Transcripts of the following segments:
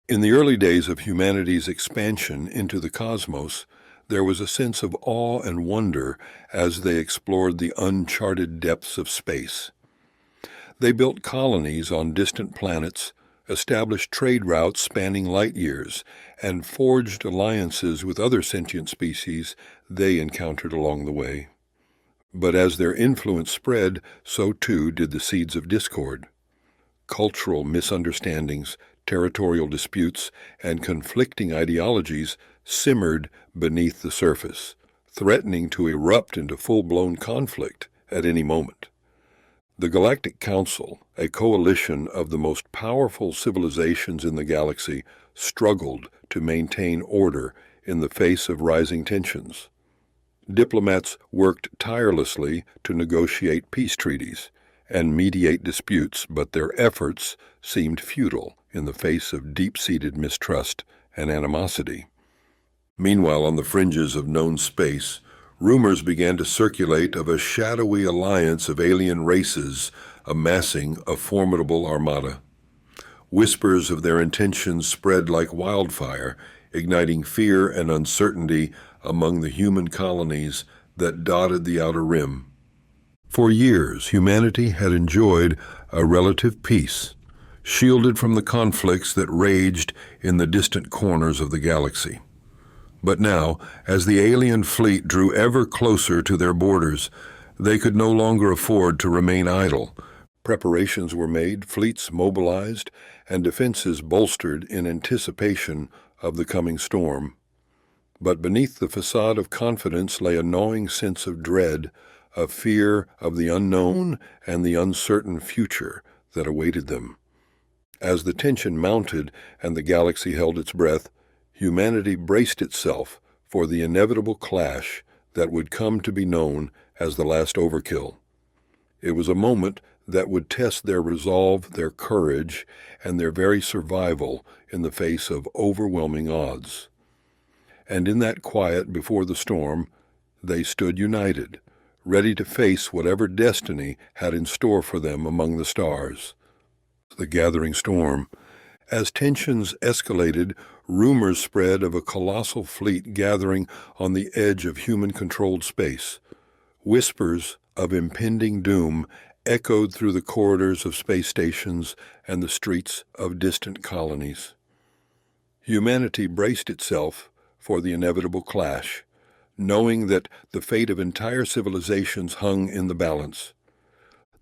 In the early days of humanity's expansion into the cosmos, there was a sense of awe and wonder as they explored the uncharted depths of space. They built colonies on distant planets, established trade routes spanning light years, and forged alliances with other sentient species they encountered along the way. But as their influence spread, so too did the seeds of discord. Cultural misunderstandings, territorial disputes, and conflicting ideologies simmered beneath the surface, threatening to erupt into full-blown conflict at any moment. The Galactic Council, a coalition of the most powerful civilizations in the galaxy, struggled to maintain order in the face of rising tensions. Diplomats worked tirelessly to negotiate peace treaties and mediate disputes, but their efforts seemed futile in the face of deep-seated mistrust and animosity. Meanwhile, on the fringes of known space, rumors began to circulate of a shadowy alliance of alien races amassing a formidable armada. Whispers of their intentions spread like wildfire, igniting fear and uncertainty among the human colonies that dotted the outer rim. For years, humanity had enjoyed a relative peace, shielded from the conflicts that raged in the distant corners of the galaxy. But now, as the alien fleet drew ever closer to their borders, they could no longer afford to remain idle. Preparations were made, fleets mobilized, and defenses bolstered in anticipation of the coming storm. But beneath the facade of confidence lay a gnawing sense of dread, of fear of the unknown and the uncertain future that awaited them. As the tension mounted and the galaxy held its breath, humanity braced itself for the inevitable clash that would come to be known as the Last Overkill. It was a moment that would test their resolve, their courage, and their very survival in the face of overwhelming odds. And in that quiet before the storm, they stood united, ready to face whatever destiny had in store for them among the stars. The gathering storm. As tensions escalated, rumors spread of a colossal fleet gathering on the edge of human-controlled space. Whispers of impending doom echoed through the corridors of space stations and the streets of distant colonies. Humanity braced itself for the inevitable clash, knowing that the fate of entire civilizations hung in the balance.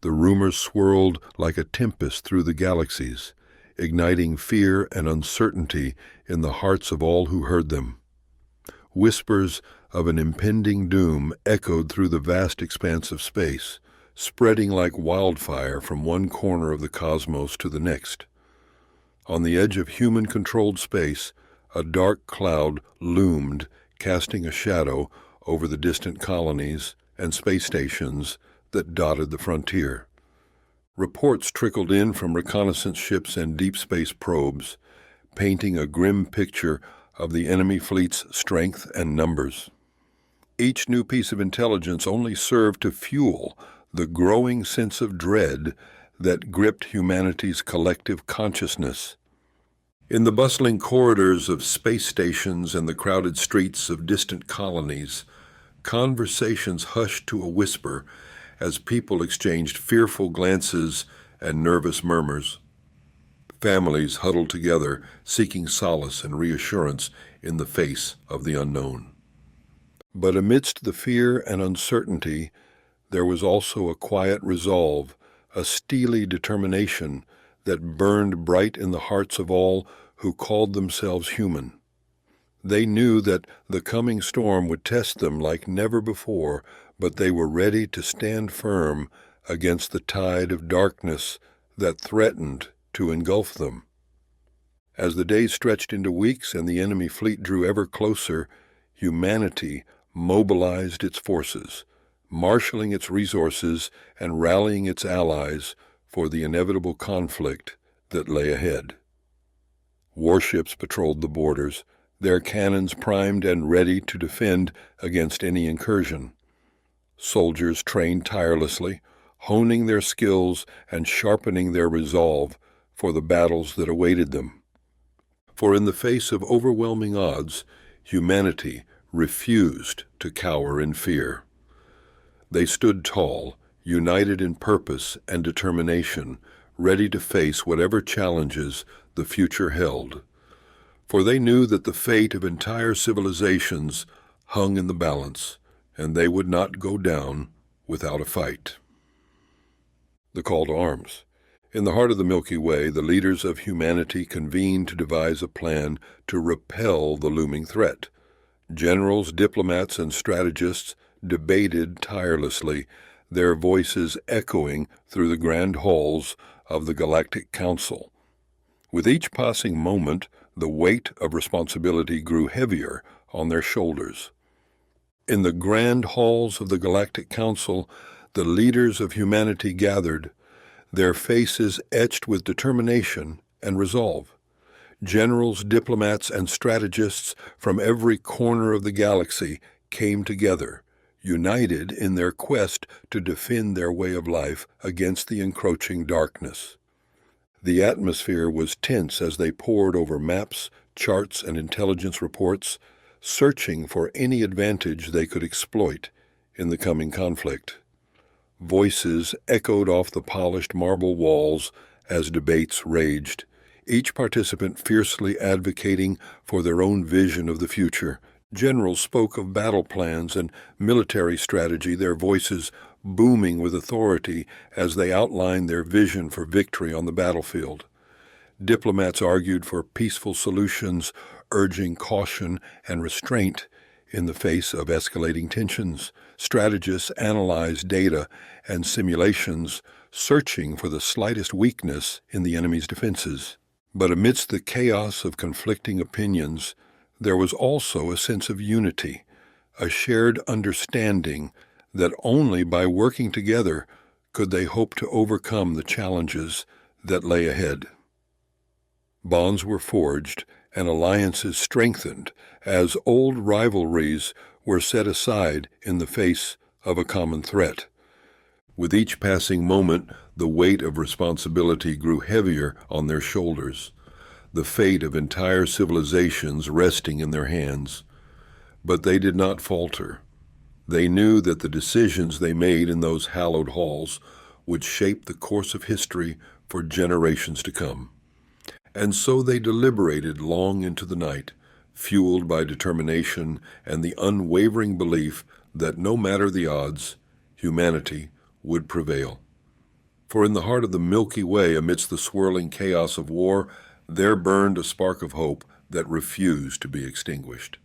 The rumors swirled like a tempest through the galaxies, igniting fear and uncertainty in the hearts of all who heard them. Whispers of an impending doom echoed through the vast expanse of space, spreading like wildfire from one corner of the cosmos to the next. On the edge of human-controlled space, a dark cloud loomed, casting a shadow over the distant colonies and space stations that dotted the frontier. Reports trickled in from reconnaissance ships and deep space probes, painting a grim picture of the enemy fleet's strength and numbers. Each new piece of intelligence only served to fuel the growing sense of dread that gripped humanity's collective consciousness. In the bustling corridors of space stations and the crowded streets of distant colonies, conversations hushed to a whisper as people exchanged fearful glances and nervous murmurs. Families huddled together, seeking solace and reassurance in the face of the unknown. But amidst the fear and uncertainty, there was also a quiet resolve, a steely determination that burned bright in the hearts of all who called themselves human. They knew that the coming storm would test them like never before, but they were ready to stand firm against the tide of darkness that threatened to engulf them. As the days stretched into weeks and the enemy fleet drew ever closer, humanity mobilized its forces, marshaling its resources and rallying its allies for the inevitable conflict that lay ahead. Warships patrolled the borders, their cannons primed and ready to defend against any incursion. Soldiers trained tirelessly, honing their skills and sharpening their resolve for the battles that awaited them. For in the face of overwhelming odds, humanity refused to cower in fear. They stood tall, united in purpose and determination, ready to face whatever challenges the future held. For they knew that the fate of entire civilizations hung in the balance, and they would not go down without a fight. The call to arms. In the heart of the Milky Way, the leaders of humanity convened to devise a plan to repel the looming threat. Generals, diplomats, and strategists debated tirelessly, their voices echoing through the grand halls of the Galactic Council. With each passing moment, the weight of responsibility grew heavier on their shoulders. In the grand halls of the Galactic Council, the leaders of humanity gathered, their faces etched with determination and resolve. Generals, diplomats, and strategists from every corner of the galaxy came together, united in their quest to defend their way of life against the encroaching darkness. The atmosphere was tense as they pored over maps, charts, and intelligence reports, searching for any advantage they could exploit in the coming conflict. Voices echoed off the polished marble walls as debates raged, each participant fiercely advocating for their own vision of the future. Generals spoke of battle plans and military strategy, their voices booming with authority as they outlined their vision for victory on the battlefield. Diplomats argued for peaceful solutions, urging caution and restraint in the face of escalating tensions. Strategists analyzed data and simulations, searching for the slightest weakness in the enemy's defenses. But amidst the chaos of conflicting opinions, there was also a sense of unity, a shared understanding that only by working together could they hope to overcome the challenges that lay ahead. Bonds were forged and alliances strengthened as old rivalries were set aside in the face of a common threat. With each passing moment, the weight of responsibility grew heavier on their shoulders, the fate of entire civilizations resting in their hands. But they did not falter. They knew that the decisions they made in those hallowed halls would shape the course of history for generations to come. And so they deliberated long into the night, fueled by determination and the unwavering belief that no matter the odds, humanity would prevail. For in the heart of the Milky Way, amidst the swirling chaos of war, there burned a spark of hope that refused to be extinguished.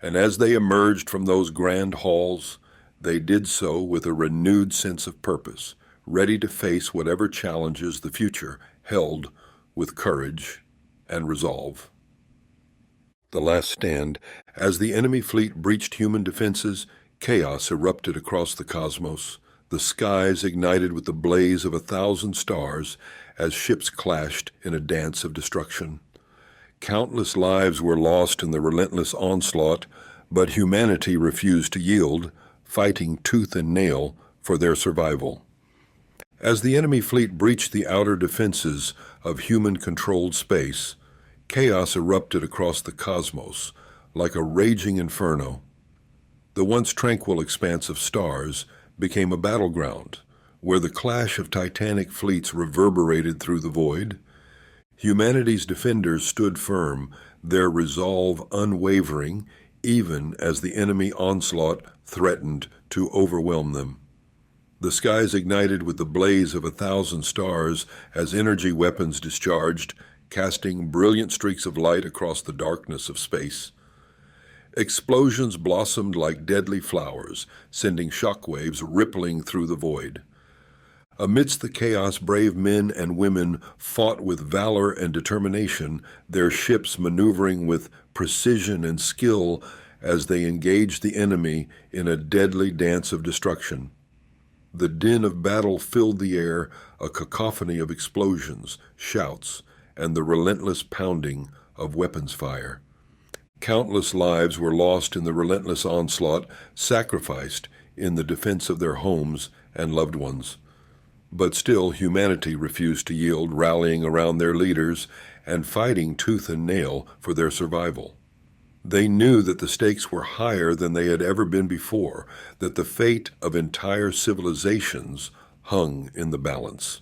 And as they emerged from those grand halls, they did so with a renewed sense of purpose, ready to face whatever challenges the future held with courage and resolve. The last stand. As the enemy fleet breached human defenses, chaos erupted across the cosmos. The skies ignited with the blaze of 1,000 stars as ships clashed in a dance of destruction. Countless lives were lost in the relentless onslaught, but humanity refused to yield, fighting tooth and nail for their survival. As the enemy fleet breached the outer defenses of human-controlled space, chaos erupted across the cosmos like a raging inferno. The once tranquil expanse of stars became a battleground, where the clash of titanic fleets reverberated through the void. Humanity's defenders stood firm, their resolve unwavering, even as the enemy onslaught threatened to overwhelm them. The skies ignited with the blaze of 1,000 stars as energy weapons discharged, casting brilliant streaks of light across the darkness of space. Explosions blossomed like deadly flowers, sending shockwaves rippling through the void. Amidst the chaos, brave men and women fought with valor and determination, their ships maneuvering with precision and skill as they engaged the enemy in a deadly dance of destruction. The din of battle filled the air, a cacophony of explosions, shouts, and the relentless pounding of weapons fire. Countless lives were lost in the relentless onslaught, sacrificed in the defense of their homes and loved ones. But still, humanity refused to yield, rallying around their leaders and fighting tooth and nail for their survival. They knew that the stakes were higher than they had ever been before, that the fate of entire civilizations hung in the balance.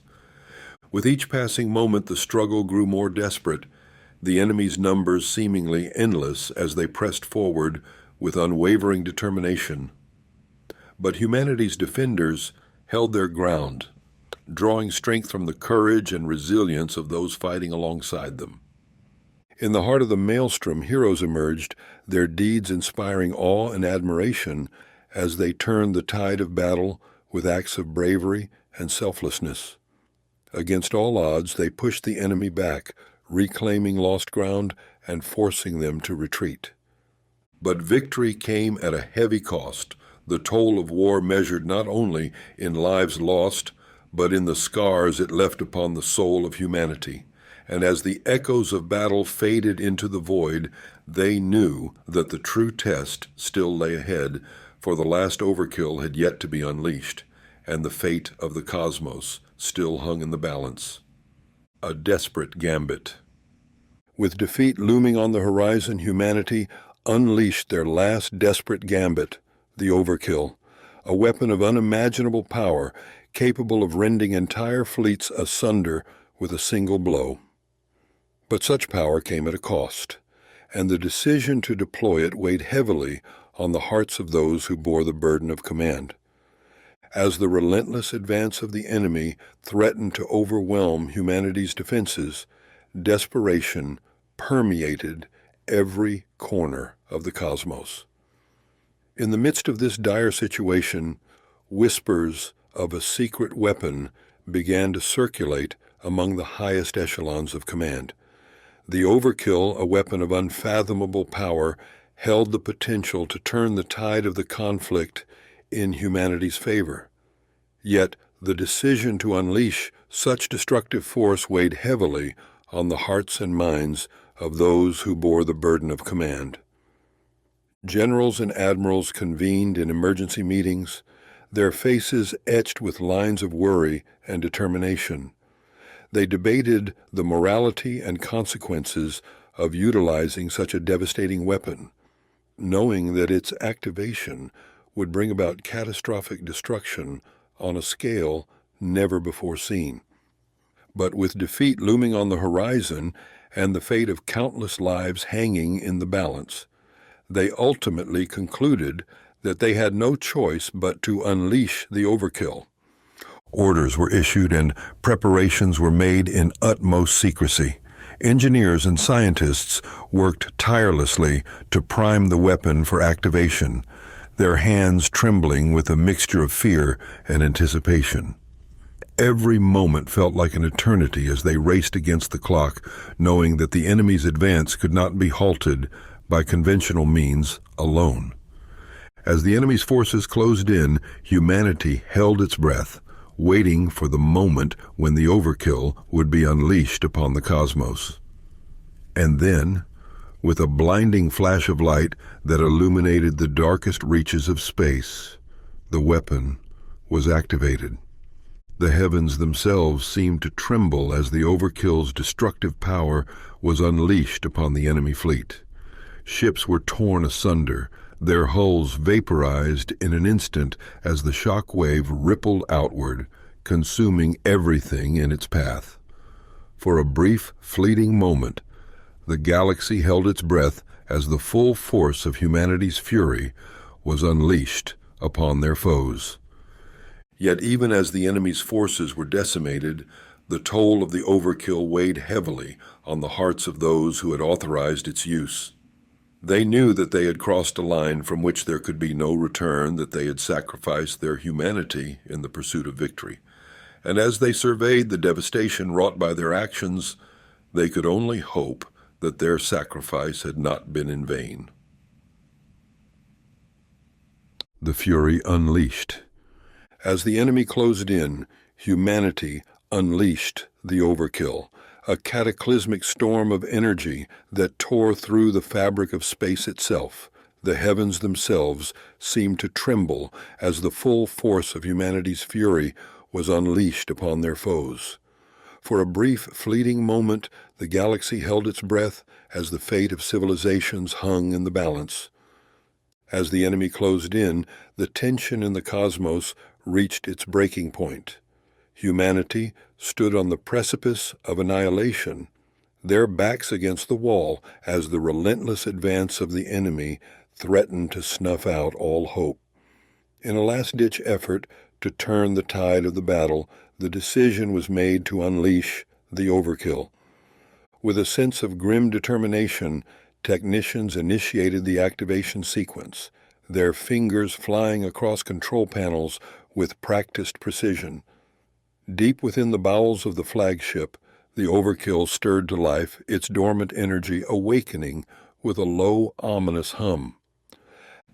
With each passing moment, the struggle grew more desperate, the enemy's numbers seemingly endless as they pressed forward with unwavering determination. But humanity's defenders held their ground, drawing strength from the courage and resilience of those fighting alongside them. In the heart of the maelstrom, heroes emerged, their deeds inspiring awe and admiration as they turned the tide of battle with acts of bravery and selflessness. Against all odds, they pushed the enemy back, reclaiming lost ground and forcing them to retreat. But victory came at a heavy cost, the toll of war measured not only in lives lost, but in the scars it left upon the soul of humanity. And as the echoes of battle faded into the void, they knew that the true test still lay ahead, for the last overkill had yet to be unleashed, and the fate of the cosmos still hung in the balance. A desperate gambit. With defeat looming on the horizon, humanity unleashed their last desperate gambit, the overkill, a weapon of unimaginable power, capable of rending entire fleets asunder with a single blow. But such power came at a cost, and the decision to deploy it weighed heavily on the hearts of those who bore the burden of command. As the relentless advance of the enemy threatened to overwhelm humanity's defenses, desperation permeated every corner of the cosmos. In the midst of this dire situation, whispers of a secret weapon began to circulate among the highest echelons of command. The overkill, a weapon of unfathomable power, held the potential to turn the tide of the conflict in humanity's favor. Yet the decision to unleash such destructive force weighed heavily on the hearts and minds of those who bore the burden of command. Generals and admirals convened in emergency meetings, their faces etched with lines of worry and determination. They debated the morality and consequences of utilizing such a devastating weapon, knowing that its activation would bring about catastrophic destruction on a scale never before seen. But with defeat looming on the horizon and the fate of countless lives hanging in the balance, they ultimately concluded that they had no choice but to unleash the overkill. Orders were issued and preparations were made in utmost secrecy. Engineers and scientists worked tirelessly to prime the weapon for activation, their hands trembling with a mixture of fear and anticipation. Every moment felt like an eternity as they raced against the clock, knowing that the enemy's advance could not be halted by conventional means alone. As the enemy's forces closed in, humanity held its breath, waiting for the moment when the overkill would be unleashed upon the cosmos. And then, with a blinding flash of light that illuminated the darkest reaches of space, the weapon was activated. The heavens themselves seemed to tremble as the overkill's destructive power was unleashed upon the enemy fleet. Ships were torn asunder, their hulls vaporized in an instant as the shock wave rippled outward, consuming everything in its path. For a brief, fleeting moment, the galaxy held its breath as the full force of humanity's fury was unleashed upon their foes. Yet even as the enemy's forces were decimated, the toll of the overkill weighed heavily on the hearts of those who had authorized its use. They knew that they had crossed a line from which there could be no return, that they had sacrificed their humanity in the pursuit of victory. And as they surveyed the devastation wrought by their actions, they could only hope that their sacrifice had not been in vain. The fury unleashed. As the enemy closed in, humanity unleashed the overkill, a cataclysmic storm of energy that tore through the fabric of space itself. The heavens themselves seemed to tremble as the full force of humanity's fury was unleashed upon their foes. For a brief, fleeting moment, the galaxy held its breath as the fate of civilizations hung in the balance. As the enemy closed in, the tension in the cosmos reached its breaking point. Humanity stood on the precipice of annihilation, their backs against the wall as the relentless advance of the enemy threatened to snuff out all hope. In a last-ditch effort to turn the tide of the battle, the decision was made to unleash the Overkill. With a sense of grim determination, technicians initiated the activation sequence, their fingers flying across control panels with practiced precision. Deep within the bowels of the flagship, the Overkill stirred to life, its dormant energy awakening with a low, ominous hum.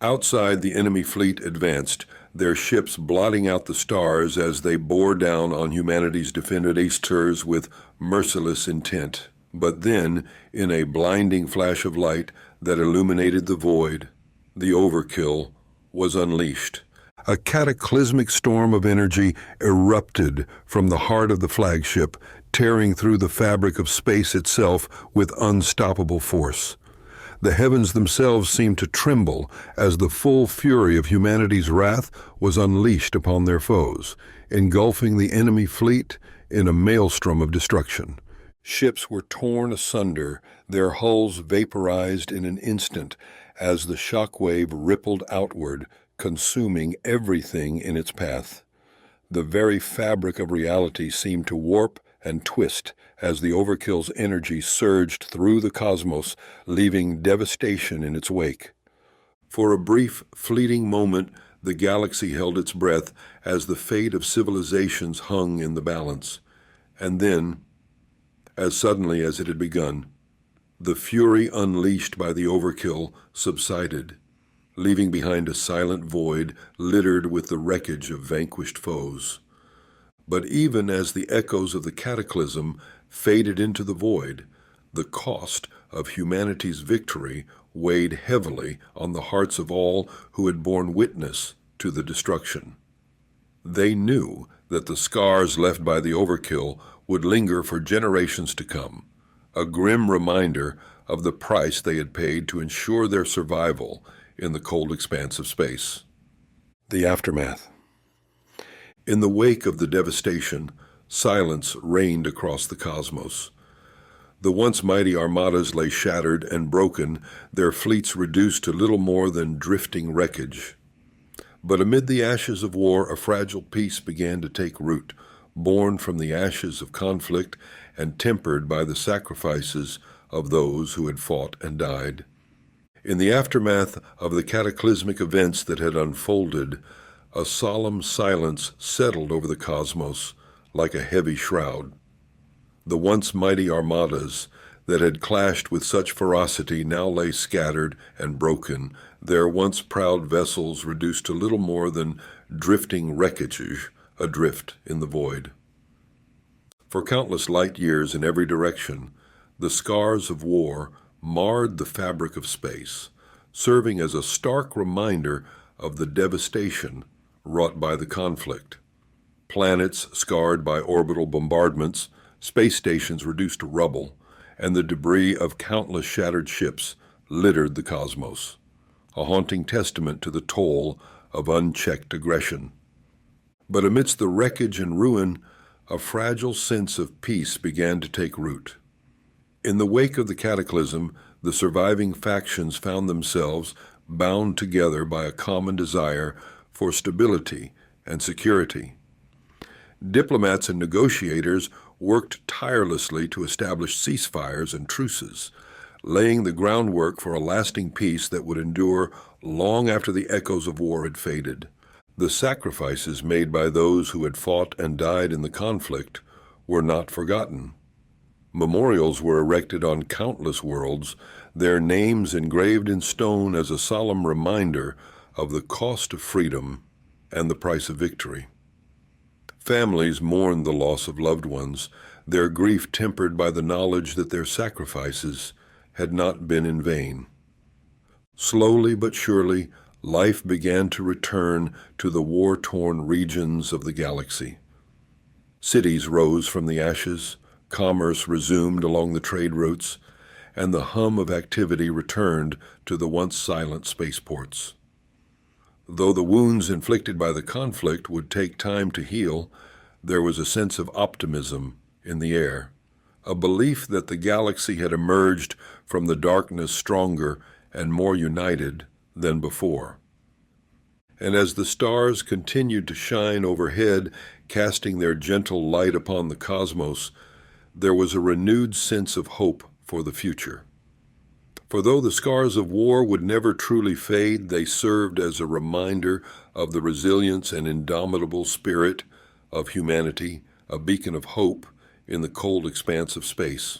Outside, the enemy fleet advanced, their ships blotting out the stars as they bore down on humanity's defenders with merciless intent. But then, in a blinding flash of light that illuminated the void, the Overkill was unleashed. A cataclysmic storm of energy erupted from the heart of the flagship, tearing through the fabric of space itself with unstoppable force. The heavens themselves seemed to tremble as the full fury of humanity's wrath was unleashed upon their foes, engulfing the enemy fleet in a maelstrom of destruction. Ships were torn asunder, their hulls vaporized in an instant as the shock wave rippled outward, consuming everything in its path. The very fabric of reality seemed to warp and twist as the Overkill's energy surged through the cosmos, leaving devastation in its wake. For a brief, fleeting moment, the galaxy held its breath as the fate of civilizations hung in the balance. And then, as suddenly as it had begun, the fury unleashed by the Overkill subsided, leaving behind a silent void littered with the wreckage of vanquished foes. But even as the echoes of the cataclysm faded into the void, the cost of humanity's victory weighed heavily on the hearts of all who had borne witness to the destruction. They knew that the scars left by the Overkill would linger for generations to come, a grim reminder of the price they had paid to ensure their survival in the cold expanse of space. The aftermath. In the wake of the devastation, silence reigned across the cosmos. The once mighty armadas lay shattered and broken, their fleets reduced to little more than drifting wreckage. But amid the ashes of war, a fragile peace began to take root, born from the ashes of conflict and tempered by the sacrifices of those who had fought and died. In the aftermath of the cataclysmic events that had unfolded, a solemn silence settled over the cosmos like a heavy shroud. The once mighty armadas that had clashed with such ferocity now lay scattered and broken, their once proud vessels reduced to little more than drifting wreckage adrift in the void. For countless light years in every direction, the scars of war marred the fabric of space, serving as a stark reminder of the devastation wrought by the conflict. Planets scarred by orbital bombardments, space stations reduced to rubble, and the debris of countless shattered ships littered the cosmos, a haunting testament to the toll of unchecked aggression. But amidst the wreckage and ruin, a fragile sense of peace began to take root. In the wake of the cataclysm, the surviving factions found themselves bound together by a common desire for stability and security. Diplomats and negotiators worked tirelessly to establish ceasefires and truces, laying the groundwork for a lasting peace that would endure long after the echoes of war had faded. The sacrifices made by those who had fought and died in the conflict were not forgotten. Memorials were erected on countless worlds, their names engraved in stone as a solemn reminder of the cost of freedom and the price of victory. Families mourned the loss of loved ones, their grief tempered by the knowledge that their sacrifices had not been in vain. Slowly but surely, life began to return to the war-torn regions of the galaxy. Cities rose from the ashes, Commerce resumed along the trade routes, and the hum of activity returned to the once silent spaceports. Though the wounds inflicted by the conflict would take time to heal, there was a sense of optimism in the air, a belief that the galaxy had emerged from the darkness stronger and more united than before. And as the stars continued to shine overhead, casting their gentle light upon the cosmos, there was a renewed sense of hope for the future. For though the scars of war would never truly fade, they served as a reminder of the resilience and indomitable spirit of humanity, a beacon of hope in the cold expanse of space.